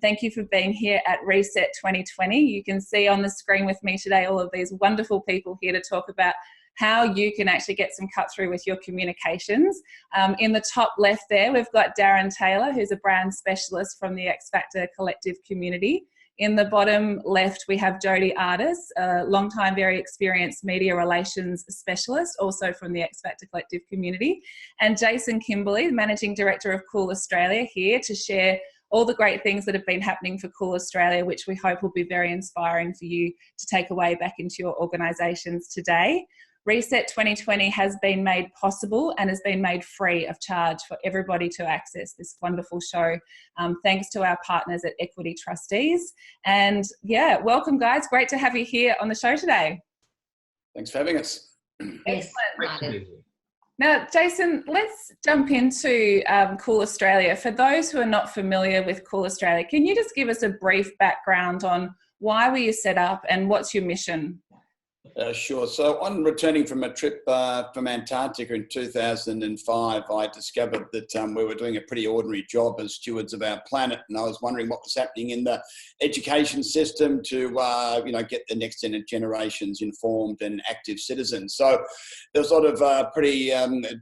Thank you for being here at Reset 2020. You can see on the screen with me today all of these wonderful people here to talk about how you can actually get some cut through with your communications. In the top left there, we've got Darren Taylor, who's a brand specialist from the X Factor Collective community. In the bottom left, we have Jodie Artis, a long-time, very experienced media relations specialist, also from the X Factor Collective community. And Jason Kimberley, the Managing Director of Cool Australia, here to share all the great things that have been happening for Cool Australia, which we hope will be very inspiring for you to take away back into your organisations today. Reset 2020 has been made possible and has been made free of charge for everybody to access this wonderful show, thanks to our partners at Equity Trustees. And yeah, welcome guys, great to have you here on the show today. Thanks for having us. Excellent. Now, Jason, let's jump into Cool Australia. For those who are not familiar with Cool Australia, can you just give us a brief background on why were you set up and what's your mission? Sure. So on returning from a trip from Antarctica in 2005, I discovered that we were doing a pretty ordinary job as stewards of our planet, and I was wondering what was happening in the education system to get the next generations informed and active citizens. So there was a lot of pretty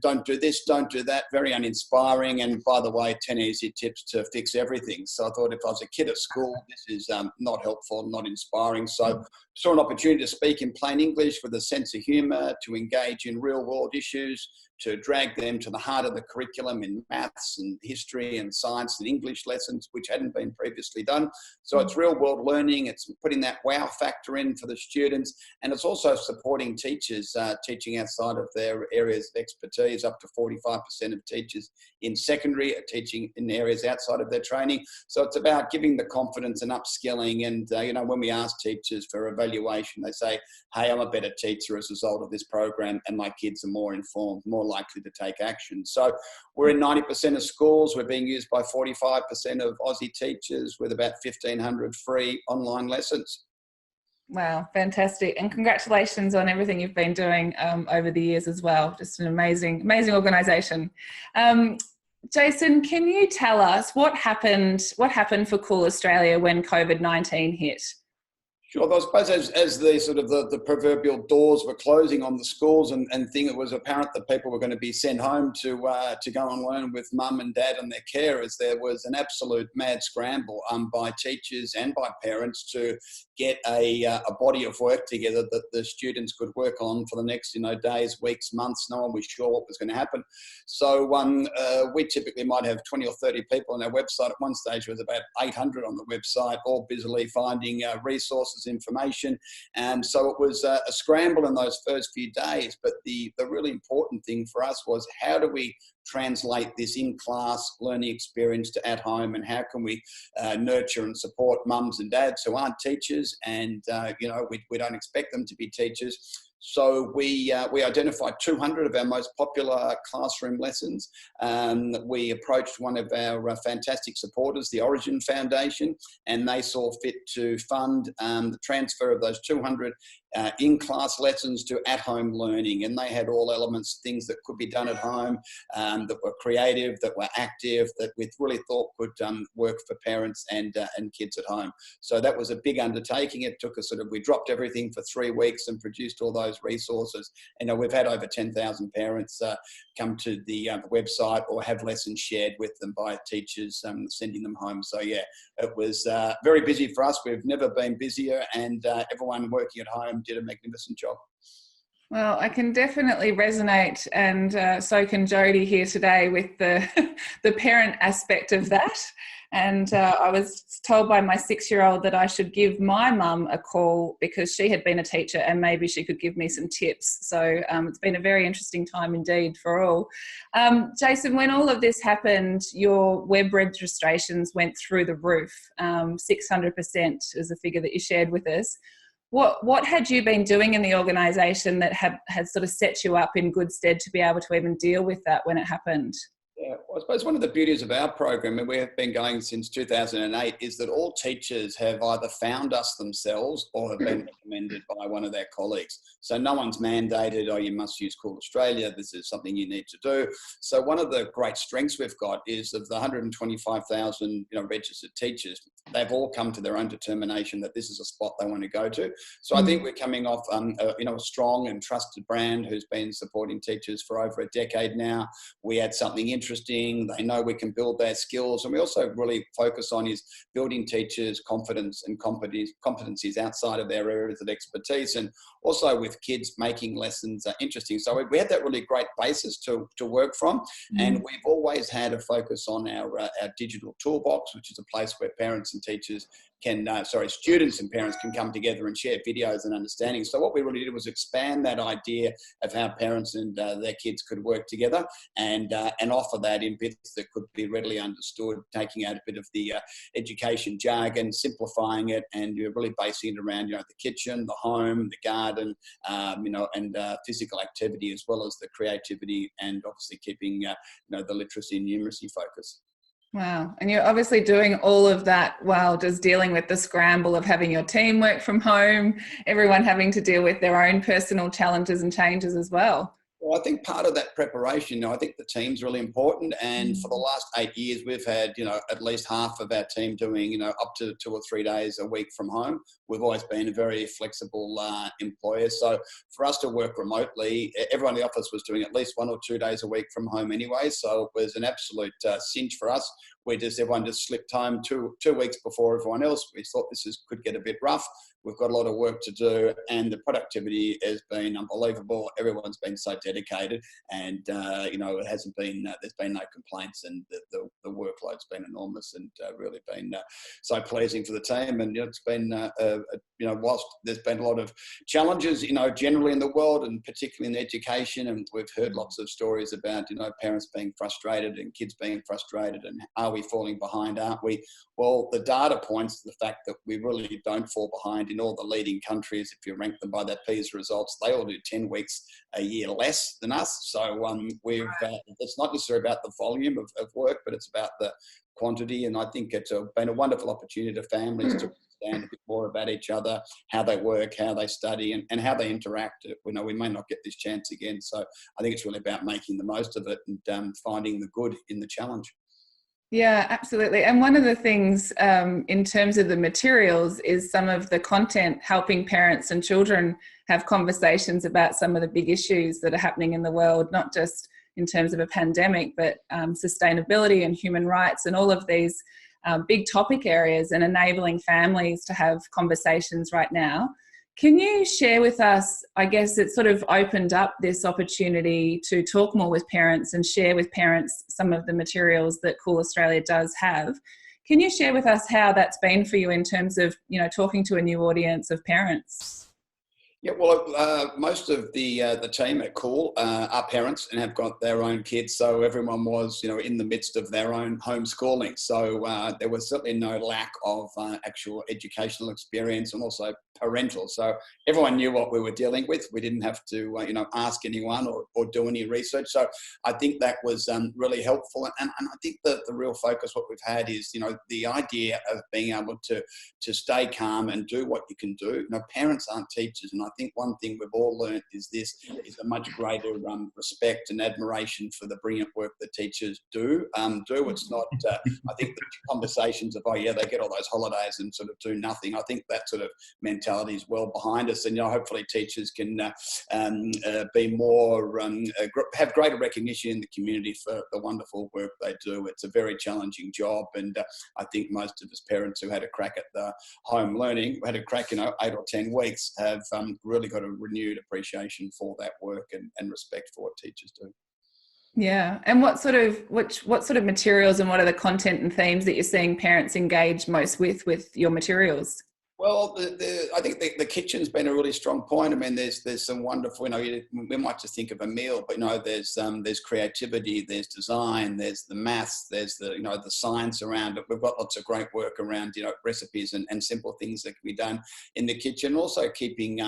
don't do this, don't do that, very uninspiring, and by the way, 10 easy tips to fix everything. So I thought if I was a kid at school, this is not helpful, not inspiring. So saw an opportunity to speak in plain English with a sense of humour, to engage in real world issues, to drag them to the heart of the curriculum in maths and history and science and English lessons, which hadn't been previously done. So it's real world learning, it's putting that wow factor in for the students, and it's also supporting teachers teaching outside of their areas of expertise. Up to 45% of teachers in secondary are teaching in areas outside of their training. So it's about giving the confidence and upskilling. And when we ask teachers for evaluation, they say, hey, I'm a better teacher as a result of this program, and my kids are more informed, more likely to take action. So we're in 90% of schools. We're being used by 45% of Aussie teachers with about 1,500 free online lessons. Wow, fantastic. And congratulations on everything you've been doing over the years as well. Just an amazing, amazing organisation. Jason, can you tell us what happened for Cool Australia when COVID-19 hit? Sure. I suppose as the sort of the proverbial doors were closing on the schools and it was apparent that people were going to be sent home to go and learn with mum and dad and their carers, there was an absolute mad scramble by teachers and by parents to get a body of work together that the students could work on for the next days, weeks, months. No one was sure what was going to happen. So we typically might have 20 or 30 people on our website. At one stage there was about 800 on the website, all busily finding resources, information. And so it was a scramble in those first few days. But the really important thing for us was, how do we translate this in-class learning experience to at home, and how can we nurture and support mums and dads who aren't teachers, and we don't expect them to be teachers. So we identified 200 of our most popular classroom lessons. We approached one of our fantastic supporters, the Origin Foundation, and they saw fit to fund the transfer of those 200 in-class lessons to at-home learning. And they had all elements, things that could be done at home, that were creative, that were active, that we really thought could work for parents and kids at home. So that was a big undertaking. It took us we dropped everything for 3 weeks and produced all those resources. We've had over 10,000 parents come to the website or have lessons shared with them by teachers sending them home. So yeah, it was very busy for us. We've never been busier, and everyone working at home did a magnificent job. Well, I can definitely resonate, and so can Jodie here today with the parent aspect of that. And I was told by my 6-year-old that I should give my mum a call because she had been a teacher and maybe she could give me some tips. So it's been a very interesting time indeed for all. Jason, when all of this happened, your web registrations went through the roof. 600% is the figure that you shared with us. What had you been doing in the organisation that had sort of set you up in good stead to be able to even deal with that when it happened? Yeah, well, I suppose one of the beauties of our program, and we have been going since 2008, is that all teachers have either found us themselves or have been recommended by one of their colleagues. So no one's mandated, oh, you must use Cool Australia, this is something you need to do. So one of the great strengths we've got is of the 125,000 registered teachers, they've all come to their own determination that this is a spot they want to go to. So I think we're coming off a strong and trusted brand who's been supporting teachers for over a decade now. We had something interesting. They know we can build their skills. And we also really focus on is building teachers' confidence and competencies outside of their areas of expertise, and also with kids making lessons interesting. So we had that really great basis to work from. And we've always had a focus on our digital toolbox, which is a place where parents and teachers students and parents can come together and share videos and understanding. So what we really did was expand that idea of how parents and their kids could work together, and offer that in bits that could be readily understood, taking out a bit of the education jargon, simplifying it, and you're really basing it around the kitchen, the home, the garden, and physical activity, as well as the creativity, and obviously keeping the literacy and numeracy focus. Wow. And you're obviously doing all of that while just dealing with the scramble of having your team work from home, everyone having to deal with their own personal challenges and changes as well. Well, I think part of that preparation, I think the team's really important. And for the last 8 years, we've had, at least half of our team doing, up to 2 or 3 days a week from home. We've always been a very flexible employer. So for us to work remotely, everyone in the office was doing at least 1 or 2 days a week from home anyway. So it was an absolute cinch for us. Everyone just slipped home two weeks before everyone else. We thought could get a bit rough. We've got a lot of work to do, and the productivity has been unbelievable. Everyone's been so dedicated, and it hasn't been. There's been no complaints, and the workload's been enormous, and really been so pleasing for the team. And it's been whilst there's been a lot of challenges, generally in the world, and particularly in education, and we've heard lots of stories about parents being frustrated and kids being frustrated, and are we falling behind? Aren't we? Well, the data points to the fact that we really don't fall behind in all the leading countries. If you rank them by their PISA results, they all do 10 weeks a year less than us. So it's not necessarily about the volume of work, but it's about the quantity. And I think it's been a wonderful opportunity to families to understand a bit more about each other, how they work, how they study, and how they interact. We may not get this chance again. So I think it's really about making the most of it and finding the good in the challenge. Yeah, absolutely. And one of the things in terms of the materials is some of the content helping parents and children have conversations about some of the big issues that are happening in the world, not just in terms of a pandemic, but sustainability and human rights and all of these big topic areas, and enabling families to have conversations right now. Can you share with us, I guess it sort of opened up this opportunity to talk more with parents and share with parents some of the materials that Cool Australia does have. Can you share with us how that's been for you in terms of, talking to a new audience of parents? Yeah, well, most of the team at Cool are parents and have got their own kids, so everyone was, in the midst of their own homeschooling. So there was certainly no lack of actual educational experience, and also parental. So everyone knew what we were dealing with. We didn't have to, ask anyone or do any research. So I think that was really helpful. And I think that the real focus, what we've had is, the idea of being able to stay calm and do what you can do. Parents aren't teachers, and I think one thing we've all learned is a much greater respect and admiration for the brilliant work that teachers do. It's not, I think the conversations of, they get all those holidays and sort of do nothing. I think that sort of mentality is well behind us, and hopefully teachers can be more, have greater recognition in the community for the wonderful work they do. It's a very challenging job, and I think most of us parents who had a crack at the home learning, had a crack, 8 or 10 weeks, have really got a renewed appreciation for that work and respect for what teachers do. Yeah. And what sort of materials and what are the content and themes that you're seeing parents engage most with your materials? Well, I think the kitchen's been a really strong point. I mean, there's some wonderful, we might just think of a meal, but there's creativity, there's design, there's the maths, there's the science around it. We've got lots of great work around recipes and simple things that can be done in the kitchen. Also, keeping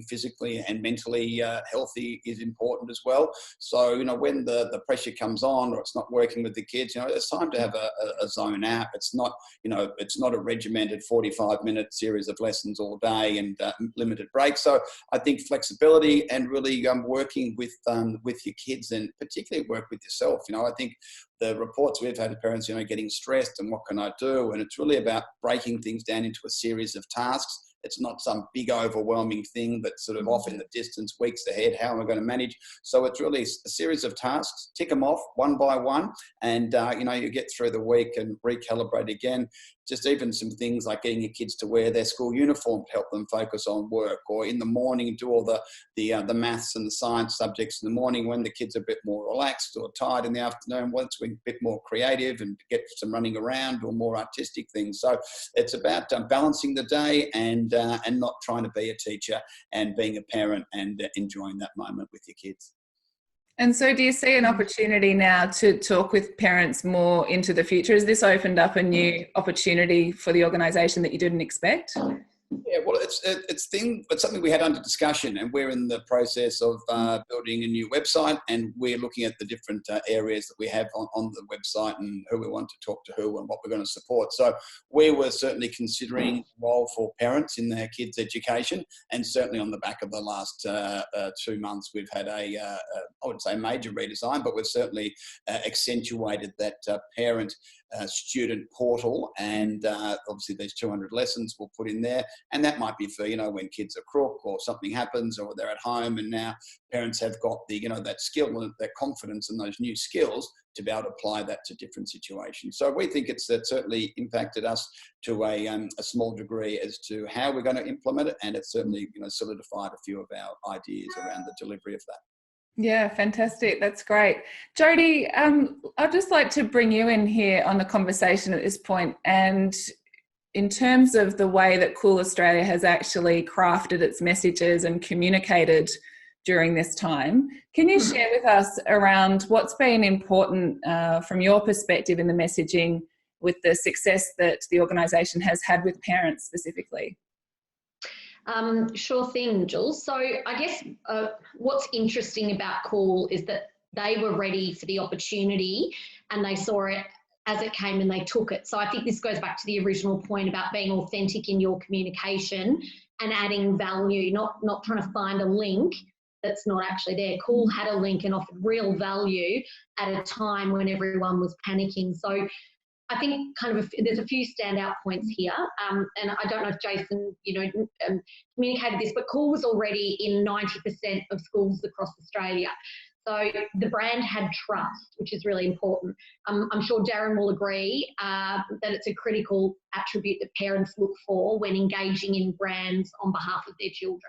physically and mentally healthy is important as well. So when the pressure comes on or it's not working with the kids, it's time to have a zone out. It's not a regimented 45-minute series of lessons all day and limited breaks. So I think flexibility and really working with your kids, and particularly work with yourself. I think the reports we've had of parents, getting stressed and what can I do? And it's really about breaking things down into a series of tasks. It's not some big overwhelming thing that's sort of off in the distance, weeks ahead. How am I going to manage? So it's really a series of tasks, tick them off one by one, and you get through the week and recalibrate again. Just even some things like getting your kids to wear their school uniform to help them focus on work, or in the morning do all the maths and the science subjects in the morning when the kids are a bit more relaxed, or tired in the afternoon once we're a bit more creative and get some running around or more artistic things. So it's about balancing the day and not trying to be a teacher, and being a parent and enjoying that moment with your kids. And so do you see an opportunity now to talk with parents more into the future? Has this opened up a new opportunity for the organisation that you didn't expect? Yeah, well, it's something we had under discussion, and we're in the process of building a new website, and we're looking at the different areas that we have on the website and who we want to talk to who and what we're going to support. So we were certainly considering a role for parents in their kids' education, and certainly on the back of the last 2 months, we've had I would say major redesign, but we've certainly accentuated that parent student portal, and obviously there's 200 lessons we'll put in there, and that might be for when kids are crook or something happens or they're at home, and now parents have got the that skill and that confidence and those new skills to be able to apply that to different situations. So we think it's certainly impacted us to a small degree as to how we're going to implement it, and it's certainly solidified a few of our ideas around the delivery of that. Yeah, fantastic. That's great. Jodie, I'd just like to bring you in here on the conversation at this point. And in terms of the way that Cool Australia has actually crafted its messages and communicated during this time, can you share with us around what's been important from your perspective in the messaging with the success that the organisation has had with parents specifically? Sure thing, Jules. So I guess what's interesting about Cool is that they were ready for the opportunity, and they saw it as it came and they took it. So I think this goes back to the original point about being authentic in your communication and adding value, not trying to find a link that's not actually there. Cool had a link and offered real value at a time when everyone was panicking. So I think there's a few standout points here, and I don't know if Jason, communicated this, but Cool was already in 90% of schools across Australia. So the brand had trust, which is really important. I'm sure Darren will agree that it's a critical attribute that parents look for when engaging in brands on behalf of their children.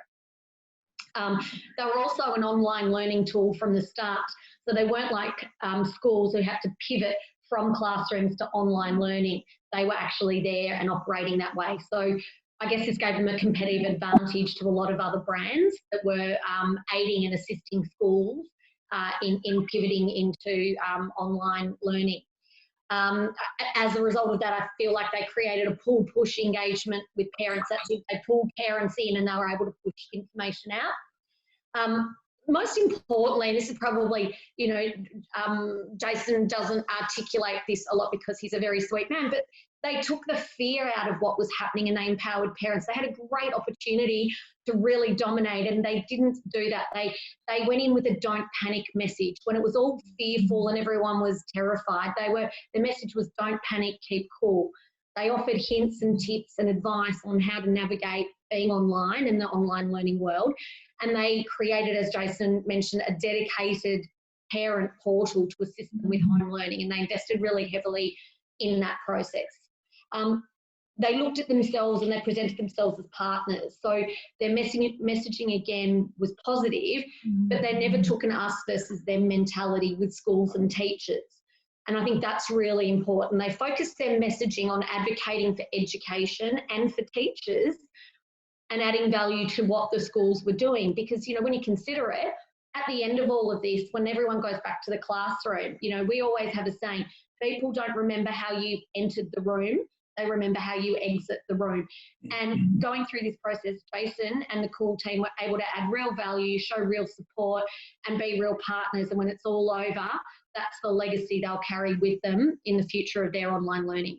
They were also an online learning tool from the start, so they weren't like schools who had to pivot from classrooms to online learning. They were actually there and operating that way. So I guess this gave them a competitive advantage to a lot of other brands that were aiding and assisting schools in pivoting into online learning. As a result of that, I feel like they created a pull-push engagement with parents. They pulled parents in and they were able to push information out. Most importantly, this is probably, Jason doesn't articulate this a lot because he's a very sweet man, but they took the fear out of what was happening and they empowered parents. They had a great opportunity to really dominate, and they didn't do that. They went in with a don't panic message. When it was all fearful and everyone was terrified, the message was don't panic, keep cool. They offered hints and tips and advice on how to navigate being online in the online learning world. And they created, as Jason mentioned, a dedicated parent portal to assist them with home learning, and they invested really heavily in that process. They looked at themselves and they presented themselves as partners. So their messaging again was positive, but they never took an us versus them mentality with schools and teachers. And I think that's really important. They focus their messaging on advocating for education and for teachers and adding value to what the schools were doing. Because, you know, when you consider it, at the end of all of this, when everyone goes back to the classroom, you know, we always have a saying, people don't remember how you entered the room, they remember how you exit the room. And going through this process, Jason and the COOL team were able to add real value, show real support and be real partners. And when it's all over, that's the legacy they'll carry with them in the future of their online learning.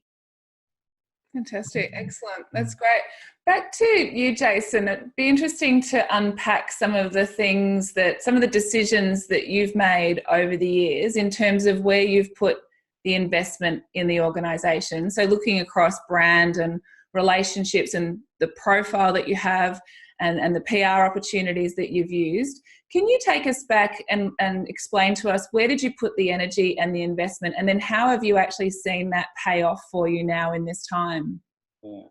Fantastic. Excellent. That's great. Back to you, Jason. It'd be interesting to unpack some of the things some of the decisions that you've made over the years in terms of where you've put the investment in the organisation. So looking across brand and relationships and the profile that you have and the PR opportunities that you've used. Can you take us back and explain to us where did you put the energy and the investment, and then how have you actually seen that pay off for you now in this time? Yeah.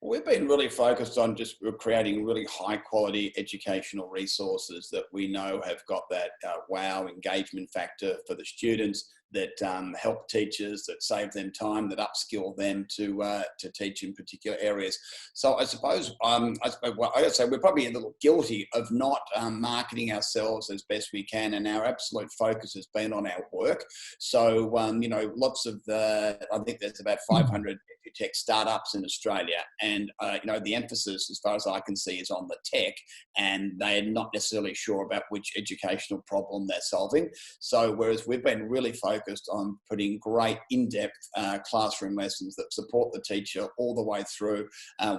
We've been really focused on just creating really high quality educational resources that we know have got that wow engagement factor for the students, that help teachers, that save them time, that upskill them to teach in particular areas. So I suppose I'd say we're probably a little guilty of not marketing ourselves as best we can, and our absolute focus has been on our work. So you know, lots of I think there's about 500 tech startups in Australia, and you know, the emphasis, as far as I can see, is on the tech, and they're not necessarily sure about which educational problem they're solving. So whereas we've been really focused on putting great in-depth classroom lessons that support the teacher all the way through.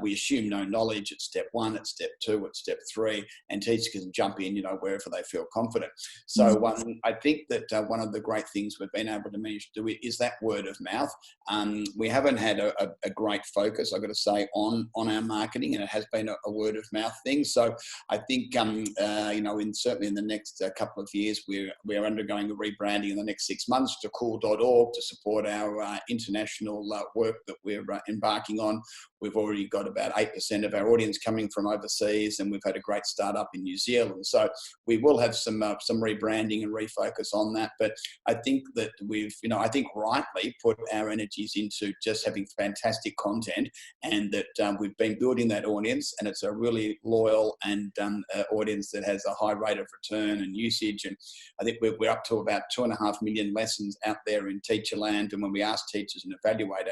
We assume no knowledge at step 1, at step 2, at step 3, and teachers can jump in, you know, wherever they feel confident. So I think that one of the great things we've been able to manage to do is that word of mouth. We haven't had a great focus, I've got to say, on our marketing, and it has been a word of mouth thing. So I think, you know, certainly in the next couple of years, we're undergoing a rebranding in the next 6 months to cool.org to support our international work that we're embarking on. We've already got about 8% of our audience coming from overseas, and we've had a great startup in New Zealand. So we will have some rebranding and refocus on that. But I think that we've, you know, I think rightly put our energies into just having fantastic content, and that we've been building that audience, and it's a really loyal and audience that has a high rate of return and usage. And I think we're up to about 2.5 million lessons out there in teacher land. And when we ask teachers and evaluate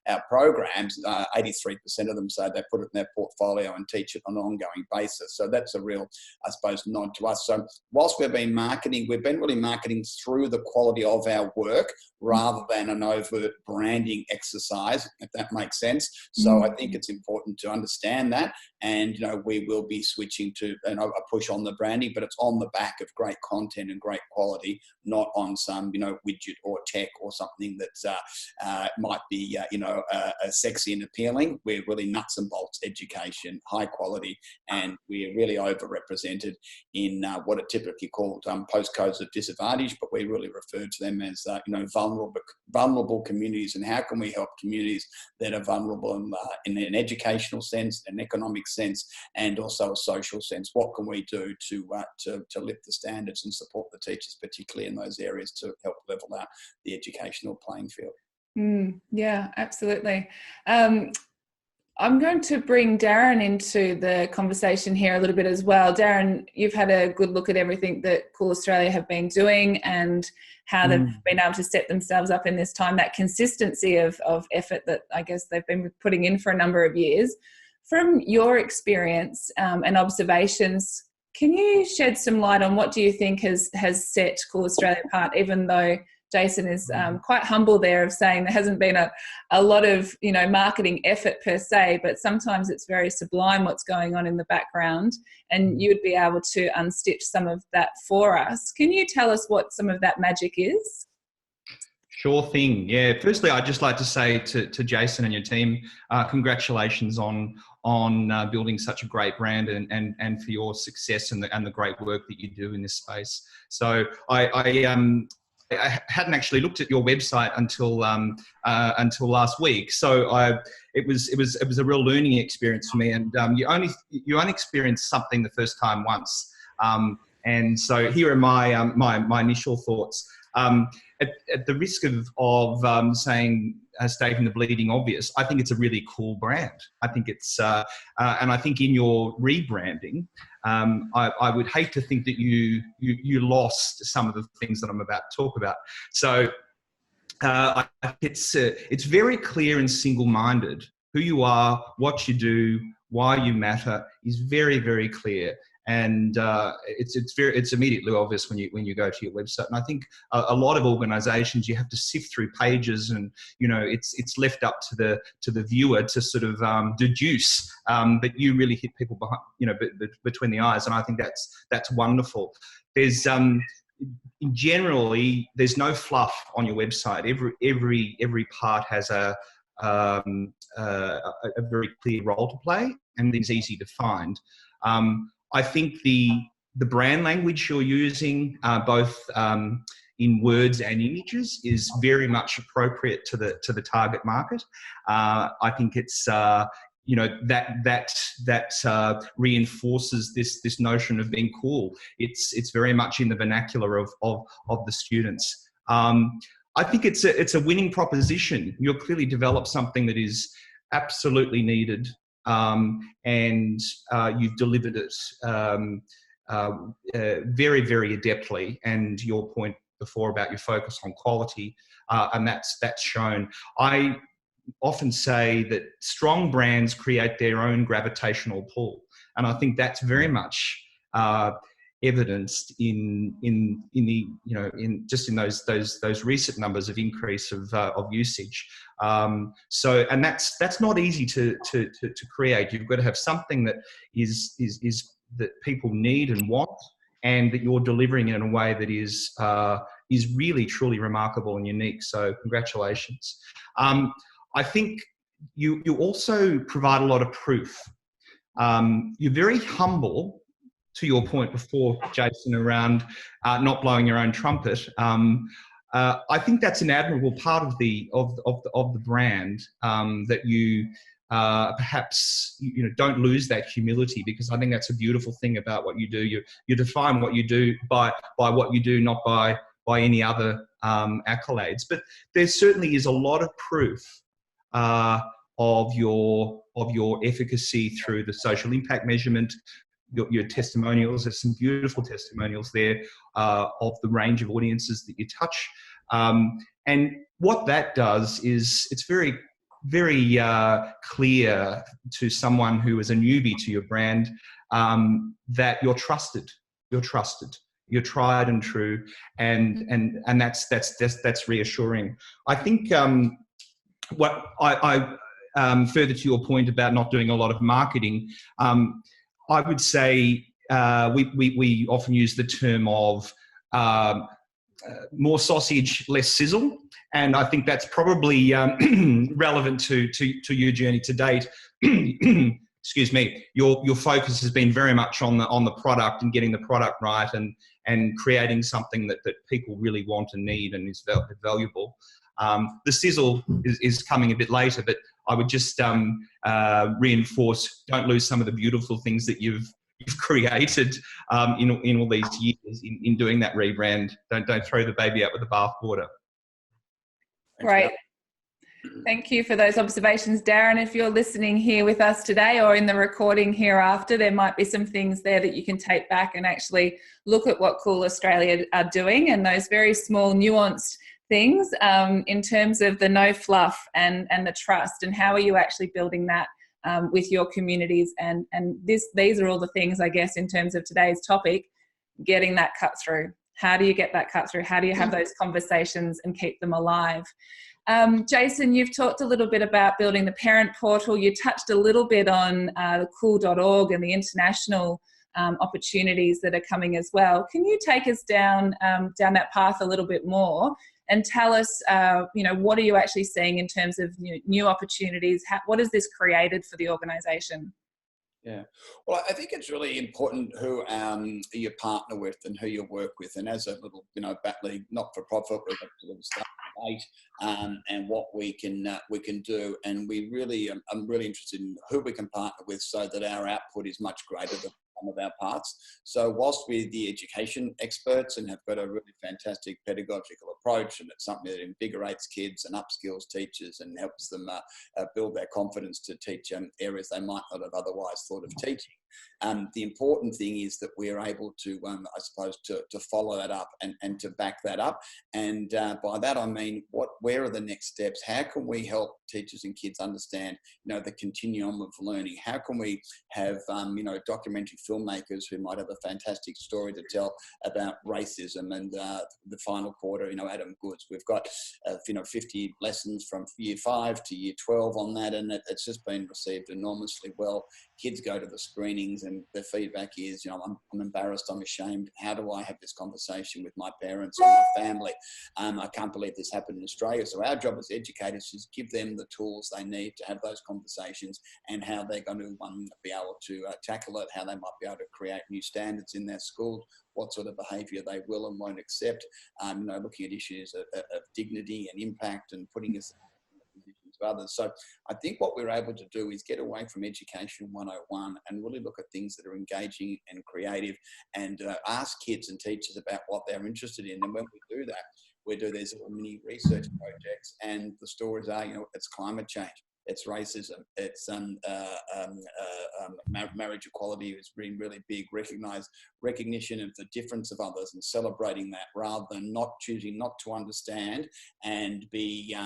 our programs, 83% of them say they put it in their portfolio and teach it on an ongoing basis. So that's a real, I suppose, nod to us. So whilst we've been marketing, we've been really marketing through the quality of our work rather than an overt branding exercise, if that makes sense. So I think it's important to understand that. And, you know, we will be switching to a push on the branding, but it's on the back of great content and great quality, not on some, you know, widget or tech or something that might be, you know, sexy and appealing. We're really nuts and bolts education, high quality, and we're really overrepresented in what are typically called postcodes of disadvantage, but we really refer to them as, you know, vulnerable communities. And how can we help communities that are vulnerable in an educational sense, an economic sense, and also a social sense? What can we do to lift the standards and support the teachers, particularly in those areas, to help level out the educational playing field? Yeah, absolutely. I'm going to bring Darren into the conversation here a little bit as well. Darren, you've had a good look at everything that Cool Australia have been doing and how they've been able to set themselves up in this time, that consistency of effort that I guess they've been putting in for a number of years. From your experience and observations, can you shed some light on what do you think has set Cool Australia apart, even though Jason is quite humble there of saying there hasn't been a lot of, you know, marketing effort per se, but sometimes it's very sublime what's going on in the background, and you would be able to unstitch some of that for us. Can you tell us what some of that magic is? Sure thing. Yeah. Firstly, I'd just like to say to Jason and your team, congratulations on building such a great brand and for your success and the great work that you do in this space. So I hadn't actually looked at your website until last week, so it was a real learning experience for me. And you only experience something the first time once, and so here are my initial thoughts. At the risk of stating the bleeding obvious, I think it's a really cool brand. I think it's, and I think in your rebranding, I would hate to think that you lost some of the things that I'm about to talk about. So it's very clear and single-minded. Who you are, what you do, why you matter is very, very clear. And it's immediately obvious when you go to your website. And I think a lot of organisations, you have to sift through pages, and it's left up to the viewer to sort of deduce. But you really hit people behind, between the eyes, and I think that's wonderful. There's generally there's no fluff on your website. Every part has a very clear role to play, and it's easy to find. I think the brand language you're using, both in words and images, is very much appropriate to the target market. I think it's that reinforces this notion of being cool. It's very much in the vernacular of the students. I think it's a winning proposition. You've clearly developed something that is absolutely needed. And you've delivered it very, very adeptly. And your point before about your focus on quality, and that's shown. I often say that strong brands create their own gravitational pull, and I think that's very much evidenced in those recent numbers of increase of usage. And that's not easy to create. You've got to have something that is that people need and want, and that you're delivering in a way that is really truly remarkable and unique. So congratulations. I think you also provide a lot of proof. You're very humble. To your point before, Jason, around not blowing your own trumpet, I think that's an admirable part of the brand, that you perhaps don't lose that humility, because I think that's a beautiful thing about what you do. You define what you do by what you do, not by any other accolades. But there certainly is a lot of proof of your efficacy through the social impact measurement. Your testimonials, there's some beautiful testimonials there of the range of audiences that you touch. And what that does is it's very, very clear to someone who is a newbie to your brand that you're trusted, you're tried and true, and that's reassuring. I think what I further to your point about not doing a lot of marketing, I would say we often use the term of more sausage, less sizzle, and I think that's probably relevant to your journey to date. Excuse me. Your focus has been very much on the product and getting the product right, and creating something that people really want and need and is valuable. The sizzle is coming a bit later, but I would just reinforce: don't lose some of the beautiful things that you've created in all these years in doing that rebrand. Don't throw the baby out with the bathwater. Great. Thank you for those observations, Darren. If you're listening here with us today or in the recording hereafter, there might be some things there that you can take back and actually look at what Cool Australia are doing, and those very small, nuanced things in terms of the no fluff and the trust, and how are you actually building that with your communities, and these are all the things, I guess, in terms of today's topic, getting that cut through. How do you get that cut through? How do you have those conversations and keep them alive? Jason, you've talked a little bit about building the parent portal. You touched a little bit on the cool.org and the international opportunities that are coming as well. Can you take us down that path a little bit more and tell us, what are you actually seeing in terms of new opportunities? What has this created for the organisation? Yeah, well, I think it's really important who you partner with and who you work with. And as a little, battling not-for-profit, we've got to start debate and what we can do. And I'm really interested in who we can partner with so that our output is much greater than some of our parts. So whilst we're the education experts and have got a really fantastic pedagogical approach, and it's something that invigorates kids and upskills teachers and helps them build their confidence to teach areas they might not have otherwise thought of teaching. The important thing is that we're able to, I suppose, to follow that up and to back that up. And by that, I mean, where are the next steps? How can we help teachers and kids understand, the continuum of learning? How can we have, documentary filmmakers who might have a fantastic story to tell about racism? And the final quarter, Adam Goods, we've got, 50 lessons from year 5 to year 12 on that. And it's just been received enormously well. Kids go to the screenings and the feedback is, I'm embarrassed, I'm ashamed. How do I have this conversation with my parents or my family? I can't believe this happened in Australia. So our job as educators is give them the tools they need to have those conversations and how they're going to be able to tackle it, how they might be able to create new standards in their school, what sort of behaviour they will and won't accept, looking at issues of dignity and impact and putting us of others. So I think what we're able to do is get away from Education 101 and really look at things that are engaging and creative and ask kids and teachers about what they're interested in. And when we do that, we do these little mini research projects, and the stories are, it's climate change, it's racism, it's marriage equality has been really big, recognition of the difference of others and celebrating that rather than choosing not to understand and be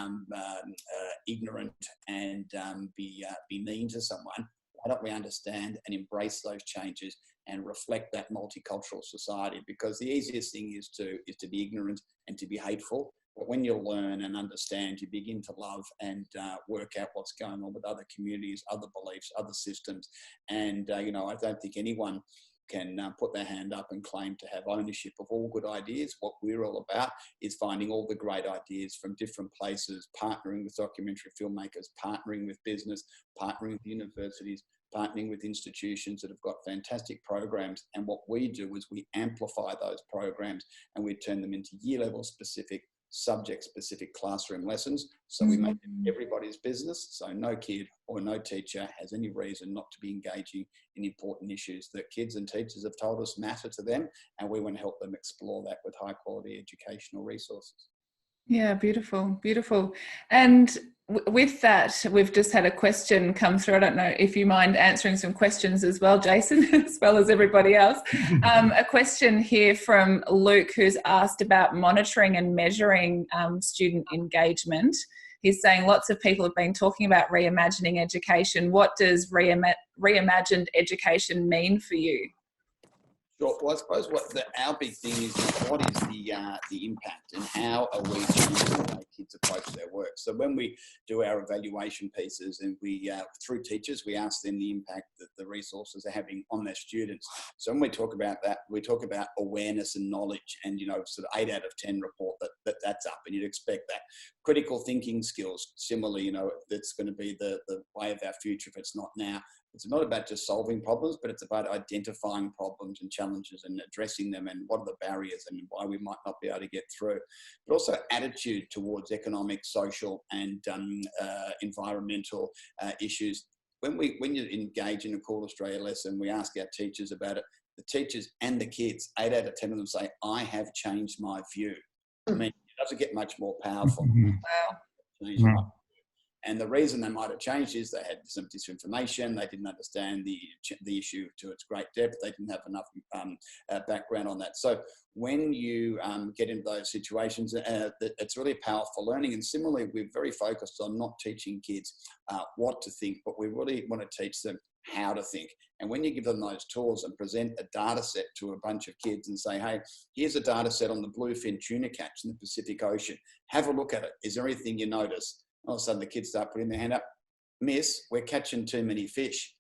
ignorant and be mean to someone. Why don't we understand and embrace those changes and reflect that multicultural society? Because the easiest thing is to be ignorant and to be hateful. But when you learn and understand, you begin to love and work out what's going on with other communities, other beliefs, other systems. And, I don't think anyone can put their hand up and claim to have ownership of all good ideas. What we're all about is finding all the great ideas from different places, partnering with documentary filmmakers, partnering with business, partnering with universities, partnering with institutions that have got fantastic programs. And what we do is we amplify those programs and we turn them into year-level specific, subject-specific classroom lessons. So we make it everybody's business. So no kid or no teacher has any reason not to be engaging in important issues that kids and teachers have told us matter to them. And we want to help them explore that with high-quality educational resources. Yeah, beautiful, beautiful. And with that, we've just had a question come through. I don't know if you mind answering some questions as well, Jason, as well as everybody else. A question here from Luke, who's asked about monitoring and measuring student engagement. He's saying lots of people have been talking about reimagining education. What does reimagined education mean for you? Sure. Well, I suppose our big thing is what is the impact and how are we changing the way kids approach their work? So when we do our evaluation pieces and we, through teachers, we ask them the impact that the resources are having on their students. So when we talk about that, we talk about awareness and knowledge, and, sort of 8 out of 10 report that's up, and you'd expect that. Critical thinking skills, similarly, that's going to be the way of our future if it's not now. It's not about just solving problems, but it's about identifying problems and challenges and addressing them and what are the barriers and why we might not be able to get through. But also attitude towards economic, social and environmental issues. When you engage in a Call Australia lesson, we ask our teachers about it. The teachers and the kids, 8 out of 10 of them say, I have changed my view. I mean, it doesn't get much more powerful. Wow. And the reason they might have changed is they had some disinformation. They didn't understand the issue to its great depth. They didn't have enough background on that. So when you get into those situations, it's really powerful learning. And similarly, we're very focused on not teaching kids what to think, but we really want to teach them how to think. And when you give them those tools and present a data set to a bunch of kids and say, hey, here's a data set on the bluefin tuna catch in the Pacific Ocean. Have a look at it. Is there anything you notice? All of a sudden the kids start putting their hand up. Miss, we're catching too many fish.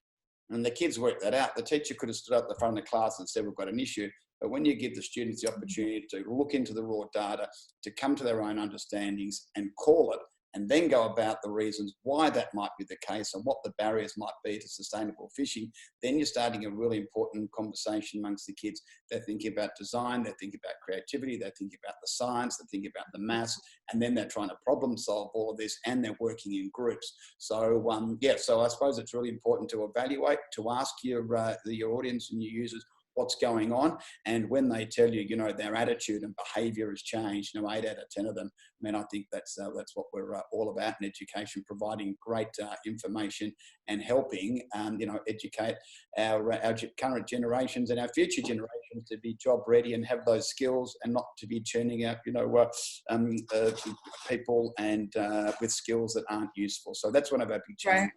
And the kids work that out. The teacher could have stood up the front of the class and said, we've got an issue. But when you give the students the opportunity to look into the raw data, to come to their own understandings and call it, and then go about the reasons why that might be the case and what the barriers might be to sustainable fishing, then you're starting a really important conversation amongst the kids. They're thinking about design, they're thinking about creativity, they're thinking about the science, they're thinking about the maths, and then they're trying to problem solve all of this, and they're working in groups. So so I suppose it's really important to evaluate, to ask your audience and your users what's going on, and when they tell you, their attitude and behaviour has changed, 8 out of 10 of them. I mean, I think that's what we're all about in education, providing great information and helping, educate our current generations and our future generations to be job ready and have those skills, and not to be churning out, people and with skills that aren't useful. So that's one of our big challenges. Right.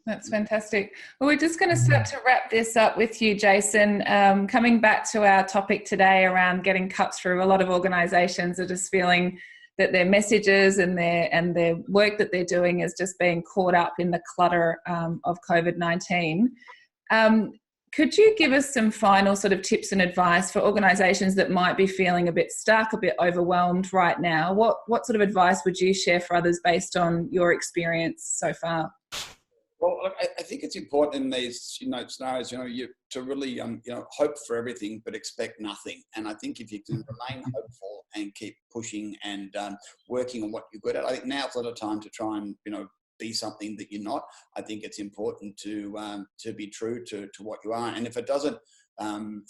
That's fantastic. Well, we're just going to start to wrap this up with you, Jason. Coming back to our topic today around getting cut through, a lot of organisations are just feeling that their messages and their work that they're doing is just being caught up in the clutter of COVID-19. Could you give us some final sort of tips and advice for organisations that might be feeling a bit stuck, a bit overwhelmed right now? What sort of advice would you share for others based on your experience so far? Well, I think it's important in these scenarios, to really hope for everything but expect nothing. And I think if you can remain hopeful and keep pushing and working on what you're good at, I think now's not a time to try and be something that you're not. I think it's important to be true to what you are. And if it doesn't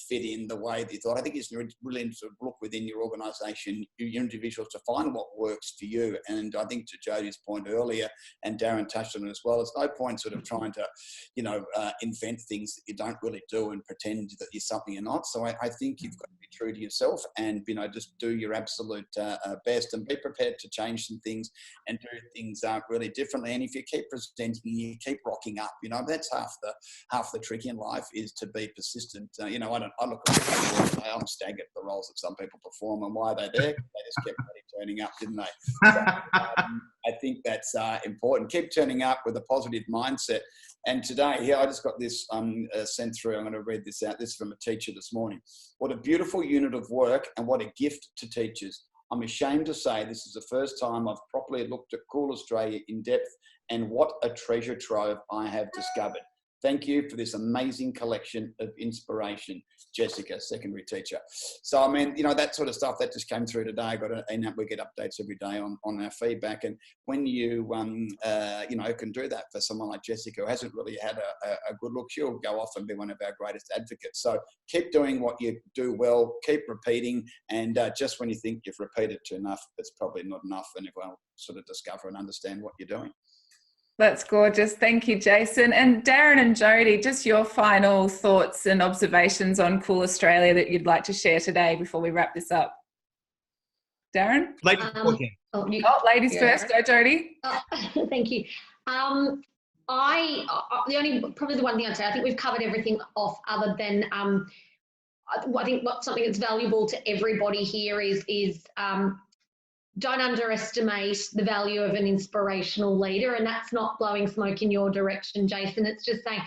fit in the way that you thought, I think it's really to look within your organisation, your individuals, to find what works for you. And I think to Jodie's point earlier, and Darren touched on it as well, there's no point sort of trying to, invent things that you don't really do and pretend that you're something you're not. So I think you've got to be true to yourself and, just do your absolute best, and be prepared to change some things and do things really differently. And if you keep presenting, you keep rocking up, that's half the trick in life, is to be persistent. I look at the I'm staggered at the roles that some people perform and why they're there. They just kept turning up, didn't they? So, I think that's important. Keep turning up with a positive mindset. And today, I just got this sent through. I'm going to read this out. This is from a teacher this morning. What a beautiful unit of work, and what a gift to teachers. I'm ashamed to say this is the first time I've properly looked at Cool Australia in depth, and what a treasure trove I have discovered. Thank you for this amazing collection of inspiration, Jessica, secondary teacher. So, I mean, that sort of stuff that just came through today. We get updates every day on our feedback. And when you, can do that for someone like Jessica, who hasn't really had a good look, she'll go off and be one of our greatest advocates. So keep doing what you do well, keep repeating. And just when you think you've repeated too enough, it's probably not enough. And everyone will sort of discover and understand what you're doing. That's gorgeous. Thank you, Jason. And Darren and Jodie, just your final thoughts and observations on Cool Australia that you'd like to share today before we wrap this up. Darren? Ladies ladies first. Go, Jodie. Thank you. Probably the one thing I'd say, I think we've covered everything off, other than I think something that's valuable to everybody here is don't underestimate the value of an inspirational leader. And that's not blowing smoke in your direction, Jason. It's just saying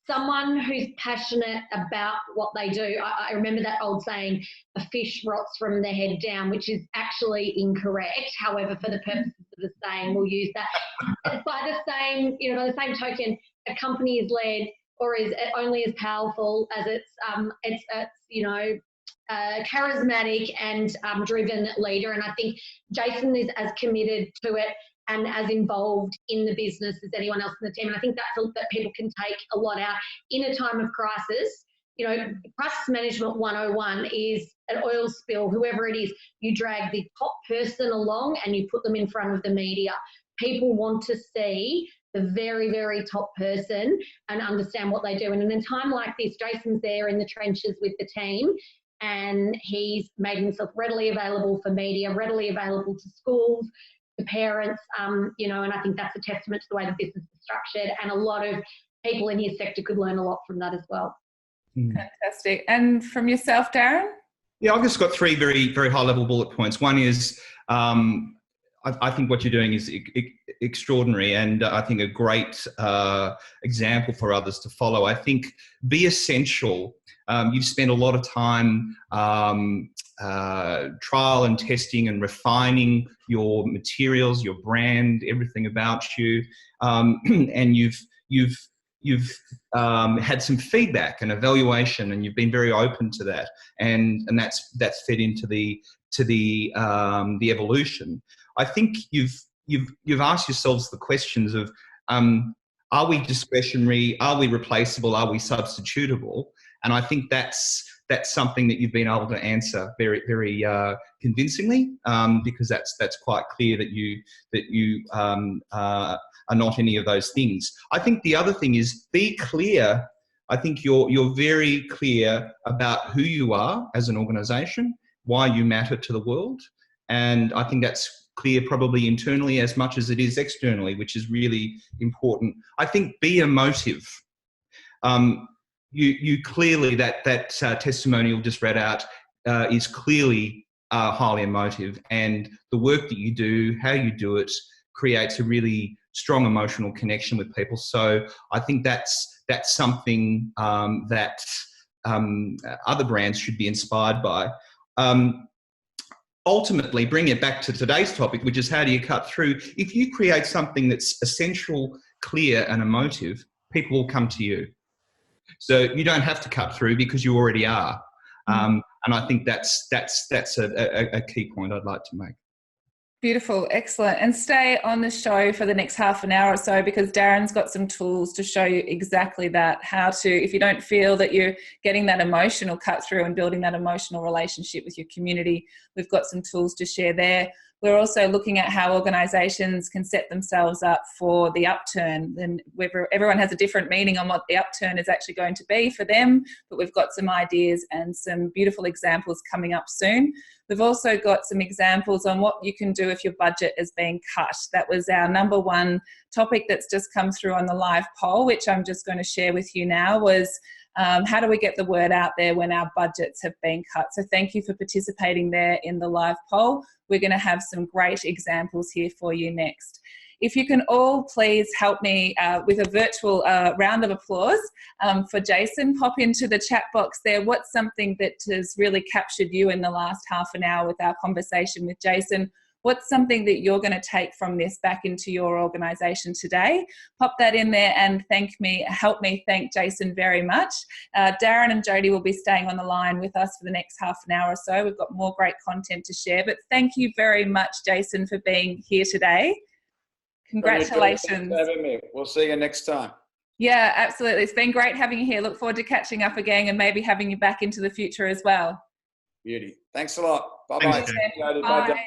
someone who's passionate about what they do. I remember that old saying, a fish rots from their head down, which is actually incorrect. However, for the purposes of the saying, we'll use that. By the same token, a company is led or is only as powerful as its charismatic and driven leader. And I think Jason is as committed to it and as involved in the business as anyone else in the team. And I think that people can take a lot out in a time of crisis. Crisis management 101 is an oil spill, whoever it is, you drag the top person along and you put them in front of the media. People want to see the very, very top person and understand what they do. And in a time like this, Jason's there in the trenches with the team, and he's made himself readily available for media, readily available to schools, to parents, and I think that's a testament to the way the business is structured, and a lot of people in his sector could learn a lot from that as well. Fantastic. And from yourself, Darren? Yeah, I've just got three very, very high level bullet points. One is I think what you're doing is extraordinary, and I think a great example for others to follow. I think be essential. You've spent a lot of time trial and testing and refining your materials, your brand, everything about you, and you've had some feedback and evaluation, and you've been very open to that, and that's fed into the evolution. I think you've asked yourselves the questions of, are we discretionary? Are we replaceable? Are we substitutable? And I think that's something that you've been able to answer very, very convincingly, because that's quite clear that you are not any of those things. I think the other thing is be clear. I think you're very clear about who you are as an organisation, why you matter to the world, and I think that's clear probably internally as much as it is externally, which is really important. I think be emotive. You clearly, that testimonial just read out is clearly highly emotive, and the work that you do, how you do it, creates a really strong emotional connection with people. So I think that's something that other brands should be inspired by. Ultimately, bring it back to today's topic, which is how do you cut through? If you create something that's essential, clear, and emotive, people will come to you. So you don't have to cut through because you already are. And I think that's a key point I'd like to make. Beautiful, excellent. And stay on the show for the next half an hour or so, because Darren's got some tools to show you exactly that, how to, if you don't feel that you're getting that emotional cut through and building that emotional relationship with your community, we've got some tools to share there. We're also looking at how organisations can set themselves up for the upturn. And everyone has a different meaning on what the upturn is actually going to be for them, but we've got some ideas and some beautiful examples coming up soon. We've also got some examples on what you can do if your budget is being cut. That was our number one topic that's just come through on the live poll, which I'm just going to share with you now, was how do we get the word out there when our budgets have been cut? So thank you for participating there in the live poll. We're going to have some great examples here for you next. If you can all please help me with a virtual round of applause for Jason. Pop into the chat box there. What's something that has really captured you in the last half an hour with our conversation with Jason? What's something that you're going to take from this back into your organisation today? Pop that in there and help me thank Jason very much. Darren and Jodie will be staying on the line with us for the next half an hour or so. We've got more great content to share, but thank you very much, Jason, for being here today. Congratulations. Thanks for having me. We'll see you next time. Yeah, absolutely. It's been great having you here. Look forward to catching up again and maybe having you back into the future as well. Beauty. Thanks a lot. Bye-bye. Bye.